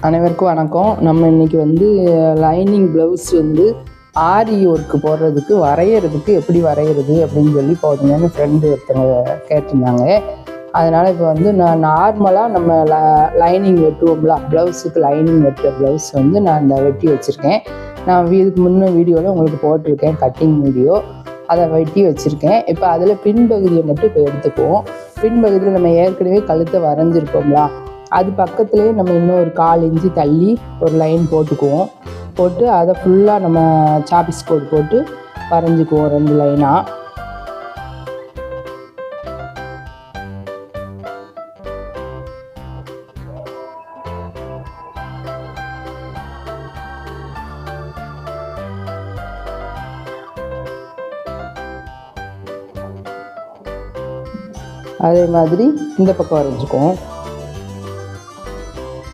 அனைவருக்கும் வணக்கம். நம்ம இன்றைக்கி வந்து லைனிங் ப்ளவுஸ் வந்து ஆரி ஒர்க்கு போடுறதுக்கு வரைகிறதுக்கு எப்படி வரைகிறது அப்படின்னு சொல்லி போதுங்கன்னு ஃப்ரெண்டு ஒருத்தவங்க கேட்டிருந்தாங்க. அதனால் இப்போ வந்து நான் நார்மலாக நம்ம லைனிங் வெட்டுவோம்ல, ப்ளவுஸுக்கு லைனிங் வெட்டுற ப்ளவுஸ் வந்து நான் இந்த வெட்டி வச்சுருக்கேன். நான் இதுக்கு முன்ன வீடியோவில் உங்களுக்கு போட்டிருக்கேன் கட்டிங் வீடியோ, அதை வெட்டி வச்சுருக்கேன். இப்போ அதில் பின்பகுதியை மட்டும் இப்போ எடுத்துக்குவோம். பின்பகுதியில் நம்ம ஏற்கனவே கழுத்தை வரைஞ்சிருக்கோம்ல, அது பக்கத்துலேயே நம்ம இன்னும் ஒரு 1/4 இன்ச்சு தள்ளி ஒரு லைன் போட்டுக்குவோம். போட்டு அதை ஃபுல்லாக நம்ம சாப்பிஸ் கோடு போட்டு வரைஞ்சிக்குவோம் 2 லைனாக. அதே மாதிரி இந்த பக்கம் வரைஞ்சிக்குவோம்.